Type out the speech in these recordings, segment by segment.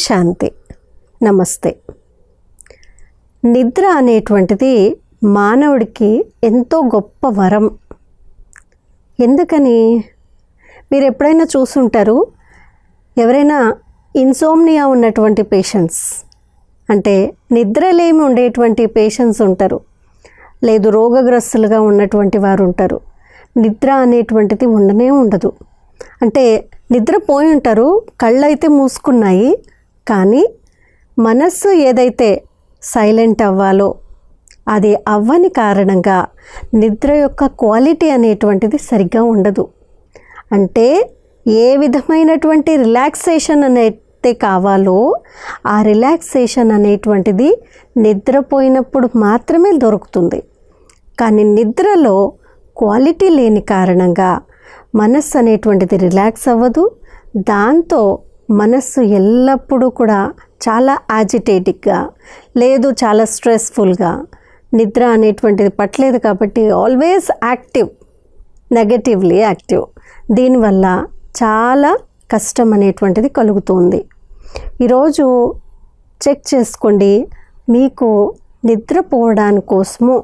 శాంతి. నమస్తే. నిద్ర అనేటువంటిది మానవుడికి ఎంతో గొప్ప వరం. ఎందుకని మీరు ఎప్పుడైనా చూసుంటారు, ఎవరైనా ఇన్సోమ్నియా ఉన్నటువంటి పేషెంట్స్, అంటే నిద్రలేమి ఉండేటువంటి పేషెంట్స్ ఉంటారు, లేదు రోగగ్రస్తులుగా ఉన్నటువంటి వారు ఉంటారు. నిద్ర అనేటువంటిది ఉండనే ఉండదు. అంటే నిద్రపోయి ఉంటారు, కళ్ళైతే మూసుకున్నాయి, కానీ మనస్సు ఏదైతే సైలెంట్ అవ్వాలో అది అవ్వని కారణంగా నిద్ర యొక్క క్వాలిటీ అనేటువంటిది సరిగ్గా ఉండదు. అంటే ఏ విధమైనటువంటి రిలాక్సేషన్ అయితే కావాలో ఆ రిలాక్సేషన్ అనేటువంటిది నిద్రపోయినప్పుడు మాత్రమే దొరుకుతుంది. కానీ నిద్రలో క్వాలిటీ లేని కారణంగా మనస్సు అనేటువంటిది రిలాక్స్ అవ్వదు. దాంతో మనస్సు ఎల్లప్పుడూ కూడా చాలా యాజిటేటిక్గా, లేదు చాలా స్ట్రెస్ఫుల్గా, నిద్ర అనేటువంటిది పట్టలేదు కాబట్టి ఆల్వేస్ యాక్టివ్, నెగటివ్లీ యాక్టివ్. దీనివల్ల చాలా కష్టం అనేటువంటిది కలుగుతుంది. ఈరోజు చెక్ చేసుకోండి, మీకు నిద్రపోవడానికి కోసము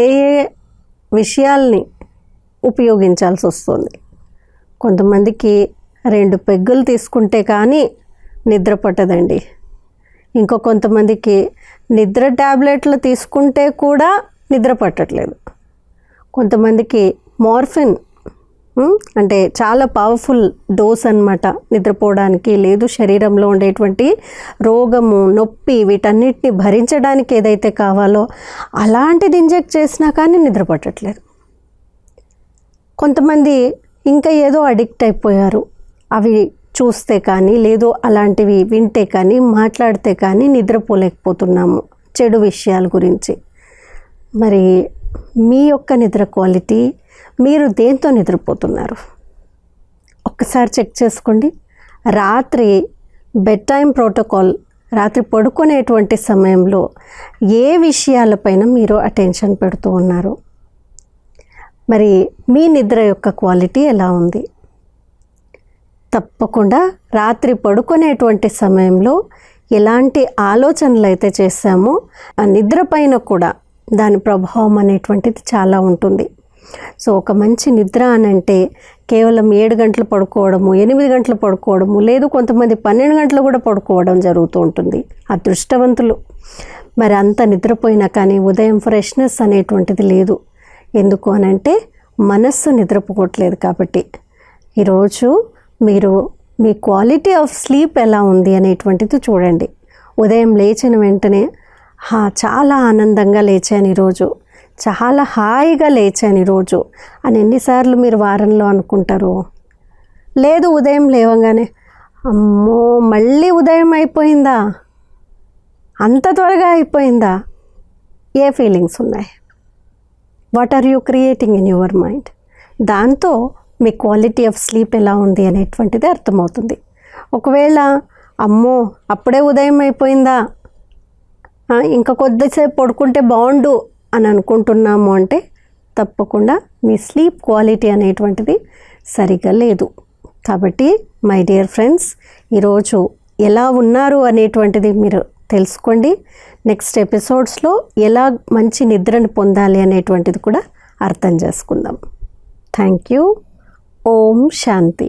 ఏ ఏ విషయాల్ని ఉపయోగించాల్సి వస్తుంది. కొంతమందికి 2 పెగ్గులు తీసుకుంటే కానీ నిద్ర పట్టదండి. ఇంకో కొంతమందికి నిద్ర ట్యాబ్లెట్లు తీసుకుంటే కూడా నిద్ర పట్టట్లేదు. కొంతమందికి మార్ఫిన్ అంటే చాలా పవర్ఫుల్ డోస్ అన్నమాట నిద్రపోవడానికి, లేదు శరీరంలో ఉండేటువంటి రోగము, నొప్పి వీటన్నిటిని భరించడానికి ఏదైతే కావాలో అలాంటిది ఇంజెక్ట్ చేసినా కానీ నిద్ర పట్టట్లేదు. కొంతమంది ఇంకా ఏదో అడిక్ట్ అయిపోయారు, అవి చూస్తే కానీ, లేదు అలాంటివి వింటే కానీ, మాట్లాడితే కానీ నిద్రపోలేకపోతున్నాము చెడు విషయాల గురించి. మరి మీ యొక్క నిద్ర క్వాలిటీ, మీరు దేంతో నిద్రపోతున్నారు ఒక్కసారి చెక్ చేసుకోండి. రాత్రి బెడ్ టైం ప్రోటోకాల్, రాత్రి పడుకునేటువంటి సమయంలో ఏ విషయాలపైన మీరు అటెన్షన్ పెడుతూ ఉన్నారు? మరి మీ నిద్ర యొక్క క్వాలిటీ ఎలా ఉంది? తప్పకుండా రాత్రి పడుకునేటువంటి సమయంలో ఎలాంటి ఆలోచనలు అయితే చేశామో ఆ నిద్ర పైన కూడా దాని ప్రభావం అనేటువంటిది చాలా ఉంటుంది. సో ఒక మంచి నిద్ర అనంటే కేవలం 7 గంటలు పడుకోవడము, 8 గంటలు పడుకోవడము, లేదు కొంతమంది 12 గంటలు కూడా పడుకోవడం జరుగుతూ ఉంటుంది. అదృష్టవంతులు. మరి అంత నిద్రపోయినా కానీ ఉదయం ఫ్రెష్నెస్ అనేటువంటిది లేదు. ఎందుకు అనంటే మనస్సు నిద్రపోవట్లేదు కాబట్టి. ఈరోజు మీరు మీ క్వాలిటీ ఆఫ్ స్లీప్ ఎలా ఉంది అనేటువంటిది చూడండి. ఉదయం లేచిన వెంటనే చాలా ఆనందంగా లేచాను ఈరోజు, చాలా హాయిగా లేచాను ఈరోజు అని ఎన్నిసార్లు మీరు వారంలో అనుకుంటారు? లేదు ఉదయం లేవగానే అమ్మో మళ్ళీ ఉదయం అయిపోయిందా, అంత త్వరగా అయిపోయిందా, ఏ ఫీలింగ్స్ ఉన్నాయి? What are you creating in your mind? దాంతో మీ క్వాలిటీ ఆఫ్ స్లీప్ ఎలా ఉంది అనేటువంటిది అర్థమవుతుంది. ఒకవేళ అమ్మో అప్పుడే ఉదయం అయిపోయిందా, ఇంకా కొద్దిసేపు పడుకుంటే బాగుండు అని అనుకుంటున్నాము అంటే తప్పకుండా మీ స్లీప్ క్వాలిటీ అనేటువంటిది సరిగా లేదు. కాబట్టి మై డియర్ ఫ్రెండ్స్, ఈరోజు ఎలా ఉన్నారు అనేటువంటిది మీరు తెలుసుకోండి. నెక్స్ట్ ఎపిసోడ్స్లో ఎలా మంచి నిద్రను పొందాలి అనేటువంటిది కూడా అర్థం చేసుకుందాం. Thank you. ఓం శాంతి.